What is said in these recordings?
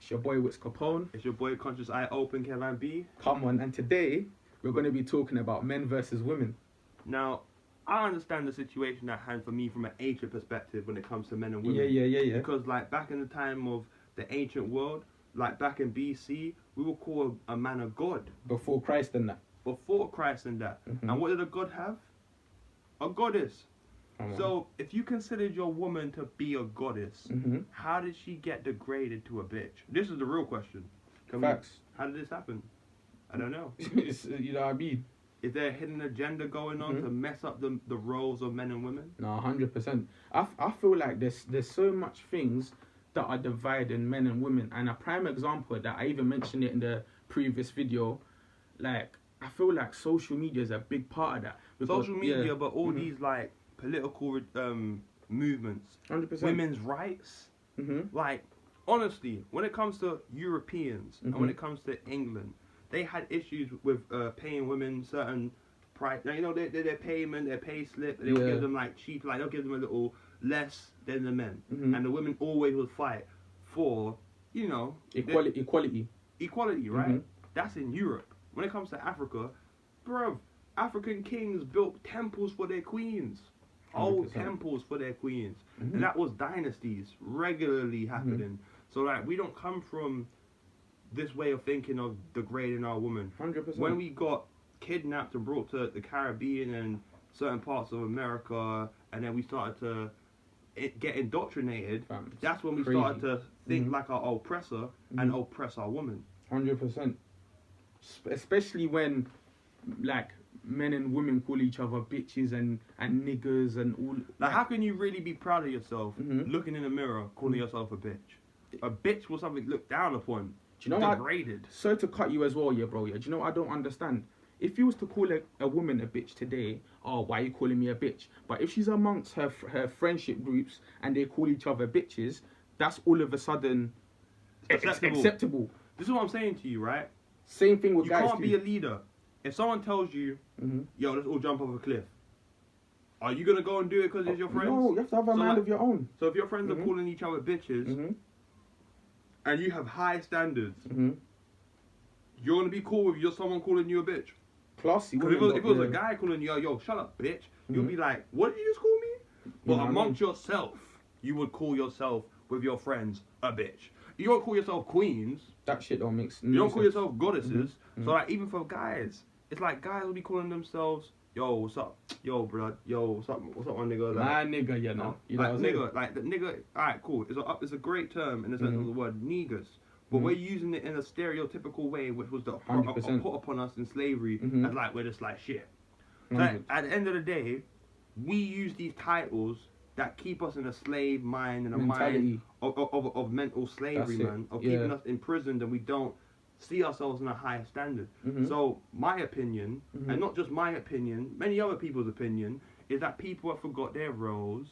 It's your boy Witz Capone. It's your boy Conscious Eye Open, Kevin B. Come on, and today we're going to be talking about men versus women. Now, I understand the situation at hand for me from an ancient perspective when it comes to men and women. Yeah. Because like back in the time of the ancient world, like back in BC, we would call a man a god. Before Christ and that. Before Christ and that. Mhm. And what did a god have? A goddess. So, if you considered your woman to be a goddess, how did she get degraded to a bitch? This is the real question. Facts. How did this happen? I don't know. You know what I mean? Is there a hidden agenda going on to mess up the roles of men and women? No, 100%. I feel like there's so much things that are dividing men and women. And a prime example that I even mentioned it in the previous video, like, I feel like social media is a big part of that. Because, social media, but all these, like, political movements, 100%. women's rights, like, honestly, when it comes to Europeans and when it comes to England, they had issues with paying women certain price. Now, you know, their payment, their pay slip, they'll give them like cheap, like they'll give them a little less than the men, and the women always would fight for, you know, equality, right? That's in Europe. When it comes to Africa, bruv, African kings built temples for their queens. 100%. Old temples for their queens. And that was dynasties regularly happening. So like we don't come from this way of thinking of degrading our woman. 100%. When we got kidnapped and brought to the Caribbean and certain parts of America, and then we started to get indoctrinated, that's when we started to think like our oppressor and oppress our woman. 100%. Especially when, like, men and women call each other bitches and niggers and all. Like, how can you really be proud of yourself looking in the mirror, calling yourself a bitch? A bitch was something looked down upon. Do you know degraded. So to cut you as well, yeah, bro. Yeah. Do you know what I don't understand? If you was to call a woman a bitch today, oh, why are you calling me a bitch? But if she's amongst her friendship groups and they call each other bitches, that's all of a sudden acceptable. This is what I'm saying to you, right? Same thing with you guys. You can't be a leader. If someone tells you, yo, let's all jump off a cliff, are you going to go and do it because it's your friends? No, you have to have a mind of your own. So if your friends are calling each other bitches, and you have high standards, you're going to be cool with someone calling you a bitch. Classy. Because if it was a guy calling you, yo, shut up, bitch, you'll be like, what did you just call me? But amongst yourself, you would call yourself with your friends a bitch. You don't call yourself queens. That shit don't mix. You don't call yourself goddesses. So like even for guys, it's like guys will be calling themselves, yo, what's up? Yo, bro. Yo, what's up, my nigga? Like, my nigga, you know. You like, know nigga, like the nigga, alright, cool. It's a great term in the sense of the word niggas. But we're using it in a stereotypical way, which was put upon us in slavery, as like we're just like shit. So at the end of the day, we use these titles that keep us in a slave mind and a mind of mental slavery, man, of keeping us imprisoned, and we don't see ourselves in a higher standard. So my opinion, and not just my opinion, many other people's opinion, is that people have forgot their roles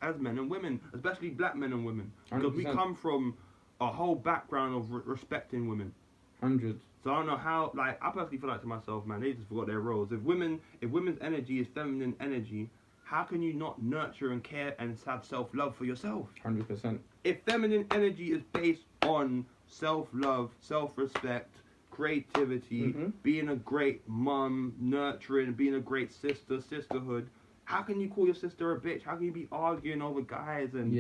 as men and women, especially black men and women, because 100%. we come from a whole background of respecting women. 100. So I don't know how, like, I personally feel like to myself, man, they just forgot their roles. If women's energy is feminine energy, how can you not nurture and care and have self-love for yourself? 100%. If feminine energy is based on self-love, self-respect, creativity, being a great mum, nurturing, being a great sister, sisterhood, how can you call your sister a bitch? How can you be arguing over guys and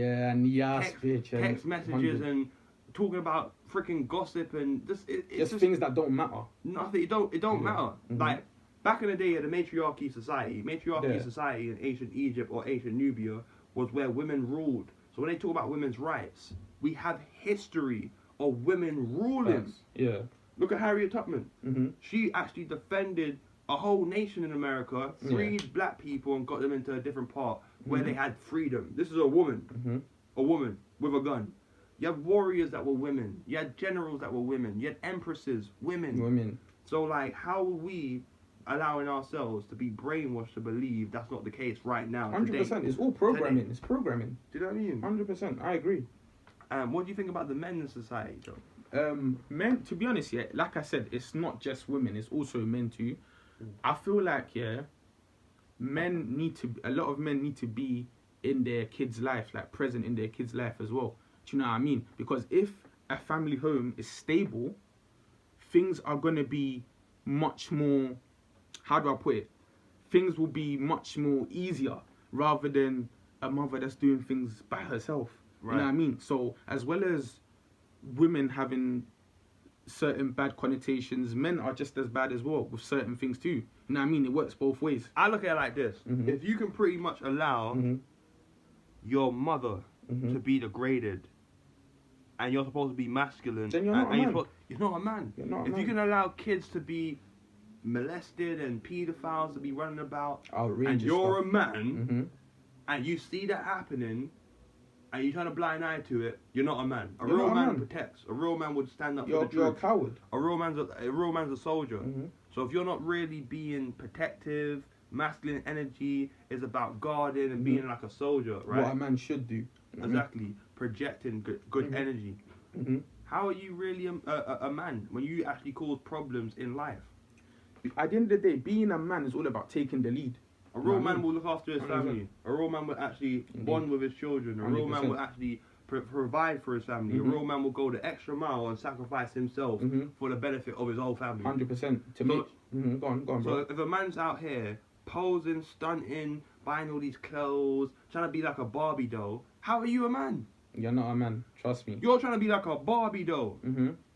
text messages and talking about freaking gossip and it's just things that don't matter? Nothing. It don't matter. Like back in the day, the matriarchy society in ancient Egypt or ancient Nubia was where women ruled. So when they talk about women's rights, we have history of women ruling. Yeah. Look at Harriet Tubman. She actually defended a whole nation in America, freed black people and got them into a different part where they had freedom. This is a woman with a gun. You have warriors that were women. You had generals that were women. You had empresses, women. So like, how are we allowing ourselves to be brainwashed to believe that's not the case right now? 100%. It's all programming. Today. It's programming. Do you know what I mean? 100%. I agree. What do you think about the men in society, Joe? Men, to be honest, like I said, it's not just women, it's also men too. I feel like, a lot of men need to be in their kids' life, like present in their kids' life as well. Do you know what I mean? Because if a family home is stable, things are going to be much more, how do I put it? Things will be much more easier rather than a mother that's doing things by herself. Right. You know what I mean? So as well as women having certain bad connotations, men are just as bad as well with certain things too. You know what I mean? It works both ways. I look at it like this. Mm-hmm. If you can pretty much allow your mother to be degraded and you're supposed to be masculine, then you're not a man. You're not a man. If you can allow kids to be molested and paedophiles to be running about, and you're a man, and you see that happening, and you turn a blind eye to it, you're not a man. A real man protects. A real man would stand up for the truth. You're a coward. A real man's a soldier. So if you're not really being protective, masculine energy is about guarding and being like a soldier, right? What a man should do. Exactly. Projecting good energy. How are you really a man when you actually cause problems in life? At the end of the day, being a man is all about taking the lead. A real man will look after his family. A real man will actually bond with his children. A real man will actually provide for his family. A real man will go the extra mile and sacrifice himself for the benefit of his whole family. 100%. Go on, bro. So if a man's out here posing, stunting, buying all these clothes, trying to be like a Barbie doll, how are you a man? You're not a man. Trust me. You're trying to be like a Barbie doll,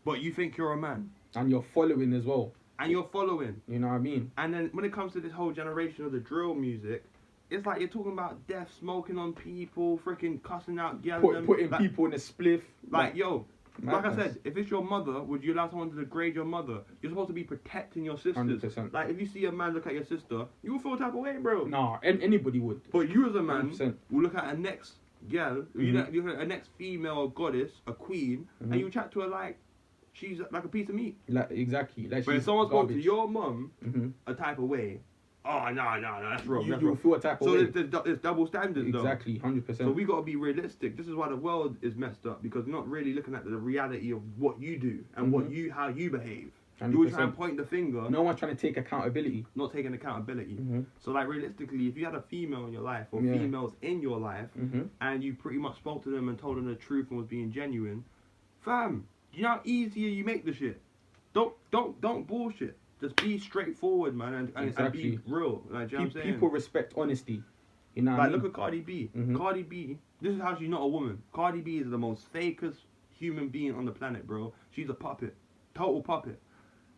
but you think you're a man. And you're following as well. And you're following. You know what I mean? And then when it comes to this whole generation of the drill music, it's like you're talking about death, smoking on people, freaking cussing out, yelling putting people in a spliff. Like I said, if it's your mother, would you allow someone to degrade your mother? You're supposed to be protecting your sisters. 100%. Like, if you see a man look at your sister, you will feel a type of way, bro. Nah, anybody would. But you as a man 100%. will look at a next girl, you look at a next female goddess, a queen, and you chat to her like she's like a piece of meat. Like, exactly. Like, but if someone spoke to your mum a type of way, oh, no, that's wrong. You'll feel a type of way. So there's double standards, exactly, though. 100%. So we got to be realistic. This is why the world is messed up, because we're not really looking at the reality of what you do and how you behave. 100%. You always try and point the finger. No one's trying to take accountability. Not taking accountability. So, like, realistically, if you had a female in your life or females in your life and you pretty much spoke to them and told them the truth and was being genuine, fam, you know how easier you make the shit? Don't bullshit. Just be straightforward, man, and be real. Like, you know what I'm saying? People respect honesty. You know what I mean? Look at Cardi B. Cardi B, this is how she's not a woman. Cardi B is the most fakest human being on the planet, bro. She's a puppet. Total puppet.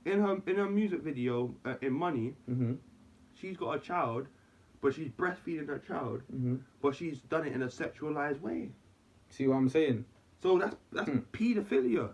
In her music video, in Money, she's got a child, but she's breastfeeding her child, but she's done it in a sexualized way. See what I'm saying? So that's paedophilia.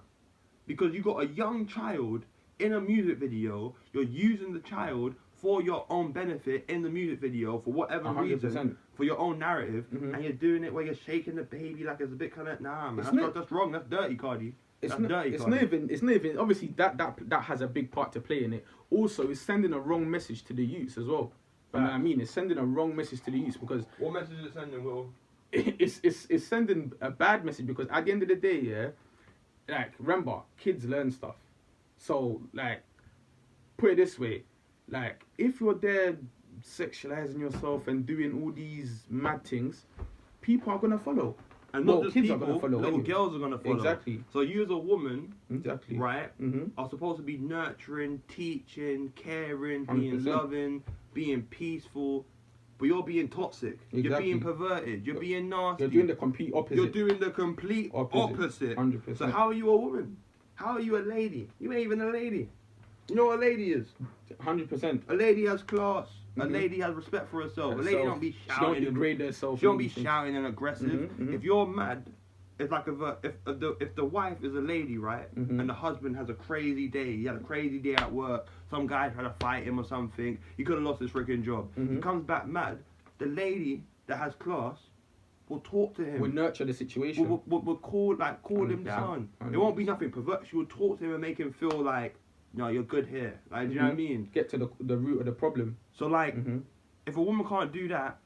Because you got a young child in a music video, you're using the child for your own benefit in the music video for whatever 100%. reason, for your own narrative, and you're doing it where you're shaking the baby like it's a bit kind of, nah, man, that's wrong, that's dirty, Cardi. It's not even obviously that has a big part to play in it. Also, it's sending a wrong message to the youths as well. You know what I mean? It's sending a wrong message to the youths because what message is it sending, Will? It's sending a bad message because at the end of the day, yeah, like, remember, kids learn stuff. So, like, put it this way, like, if you're there sexualizing yourself and doing all these mad things, people are gonna follow. And not just kids people, are gonna follow. little girls are gonna follow. Exactly. So you as a woman, exactly, right, are supposed to be nurturing, teaching, caring, being 100%. Loving, being peaceful. But you're being toxic. Exactly. You're being perverted. You're being nasty. You're doing the complete opposite. You're doing the complete opposite. 100%. So how are you a woman? How are you a lady? You ain't even a lady. You know what a lady is? 100%. A lady has class. A lady has respect for herself. A lady don't be shouting. She don't degrade herself. She don't be shouting and aggressive. If you're mad, it's like if the wife is a lady, right, and the husband has a crazy day. He had a crazy day at work. Some guy tried to fight him or something. He could have lost his freaking job. He comes back mad. The lady that has class will talk to him. Will nurture the situation. Will call him down. 100%. It won't be nothing pervert. She will talk to him and make him feel like, no, you're good here. Like, do you know what I mean? Get to the root of the problem. So, like, if a woman can't do that,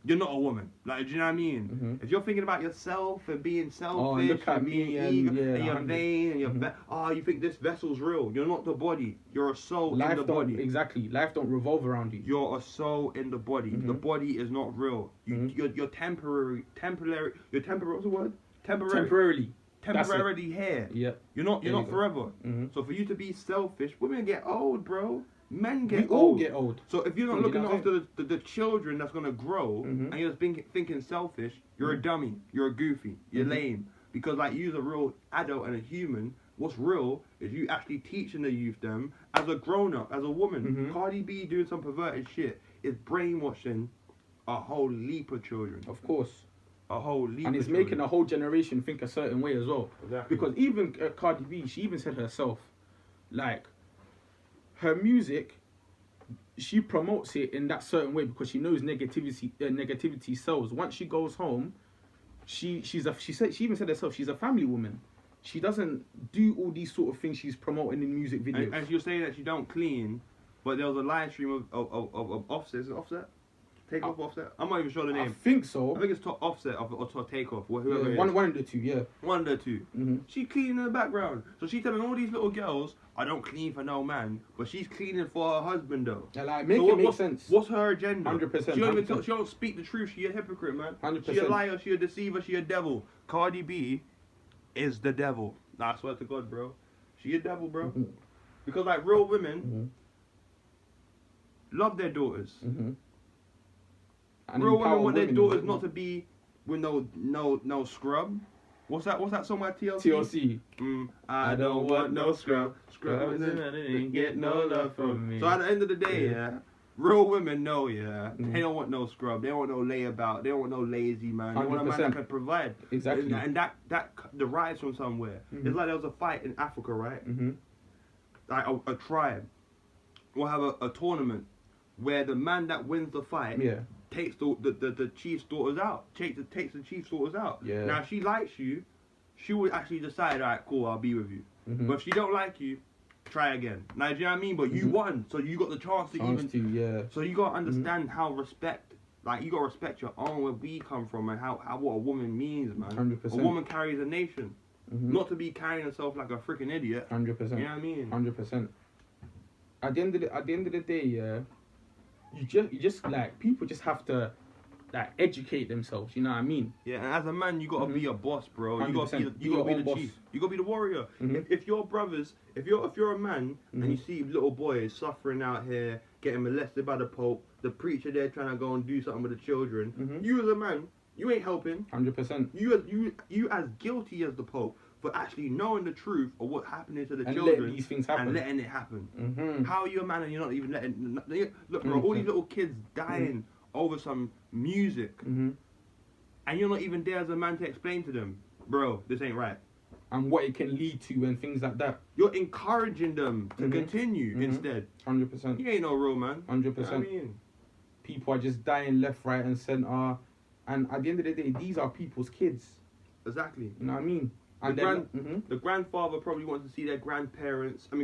you're not a woman. Like, do you know what I mean? If you're thinking about yourself and being selfish and being eager and you're vain and you're you think this vessel's real. You're not the body. You're a soul in the body. Exactly. Life don't revolve around you. You're a soul in the body. The body is not real. You're temporary. What's the word? Temporarily. temporarily here. Yep. You're not There you go. forever. Mhm. So for you to be selfish, women get old, bro. Men get We old. all get old. So if you're not You looking know what I'm after the children that's gonna grow, Mhm. and you're just thinking selfish, you're a dummy. You're a goofy. You're Mhm. lame. Because like you're a real adult and a human. What's real is you actually teaching the youth them as a grown up, as a woman. Mhm. Cardi B doing some perverted shit is brainwashing a whole leap of children. Of course. A whole leap. And of it's making children. a whole generation think a certain way as well. Exactly. Because even Cardi B, she even said herself, like, her music, she promotes it in that certain way because she knows negativity sells. Once she goes home, she even said herself, she's a family woman. She doesn't do all these sort of things she's promoting in music videos. And you're saying that you don't clean, but there was a live stream of Offset. Is it Offset? Take off Offset? I'm not even sure the I name. think so. I think it's Offset or Takeoff, whoever Yeah, it is. one of the two, yeah. One of the two. Mhm. She cleaning in the background. So she's telling all these little girls, I don't clean for no man, but she's cleaning for her husband though. Yeah, like, make So it make what's, sense. What's her agenda? 100%, She don't even 100%. she don't speak the truth. She a hypocrite, man. 100%. She a liar. She a deceiver. She a devil. Cardi B is the devil. Nah, I swear to God, bro. She a devil, bro. Mhm. Because like real women love their daughters. Mhm. And Real empower women want their women. daughters not to be with no scrub. What's that song by TLC? TLC. I don't want no scrub. Scrub and get no love from me. So at the end of the day, yeah, real women know, they don't want no scrub. They don't want no layabout. They don't want no lazy man. They want a man that 100%. can provide. Exactly. And that derives from somewhere. Mhm. It's like there was a fight in Africa, right? Mhm. Like a tribe will have a tournament where the man that wins the fight Yeah. takes the chief's daughters out. Takes the chief's daughters out. Yeah. Now if she likes you, she would actually decide, alright, cool, I'll be with you. Mhm. But if she don't like you, try again. Now do you know what I mean? But you Mhm. won, so you got the chance to Chance even. to, yeah. So you gotta understand how respect. Like you gotta respect your own, where we come from, and how what a woman means, man. 100%. A woman carries a nation, Mhm. not to be carrying herself like a freaking idiot. 100%. You know what I mean? 100%. At the end of the day, yeah, you just like people just have to like educate themselves. You know what I mean? Yeah, and as a man, you gotta be a boss, bro. You gotta 100%. be, you gotta Be be your the own chief. boss. You gotta be the warrior. Mhm. If your brothers, if you're a man and you Mhm. see little boys suffering out here, getting molested by the Pope, the preacher there trying to go and do something with the children, Mhm. you as a man, you ain't helping. 100%. You as guilty as the Pope for actually knowing the truth of what's happening to the And children letting these things happen. and letting it happen. Mhm. How are you a man and you're not even letting? Look, bro, all these little kids dying over some music, Mhm. and you're not even there as a man to explain to them, bro, this ain't right. And what it can lead to and things like that. You're encouraging them to Mhm. continue Mhm. instead. 100%. You ain't no real man. 100%. You know what I mean? People are just dying left, right, and center. And at the end of the day, these are people's kids. Exactly. You know what I mean? And The grandfather probably wants to see their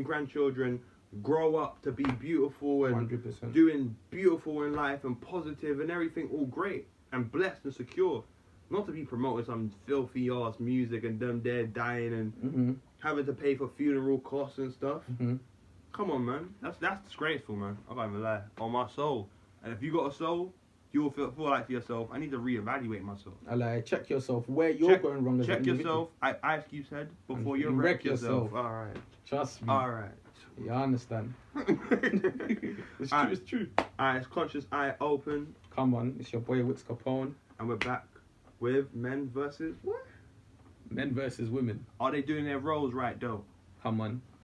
grandchildren grow up to be beautiful and 100%. doing beautiful in life and positive and everything all great and blessed and secure. Not to be promoting some filthy ass music and them there dying and Mhm. having to pay for funeral costs and stuff. Mhm. Come on, man. That's disgraceful, man. I can't even lie. On my soul. And if you got a soul, you will feel like to yourself, I need to reevaluate myself. I like check yourself where you're going wrong. As Check an individual. yourself. Ice Cube said before you And wreck wreck yourself. yourself. All right. Trust me. All right. You understand? It's true. Alright. It's true. Alright, it's Conscious Eye Open, Come on, it's your boy Witz Capone. and we're back with men versus what? Men versus women. Are they doing their roles right though? Come on.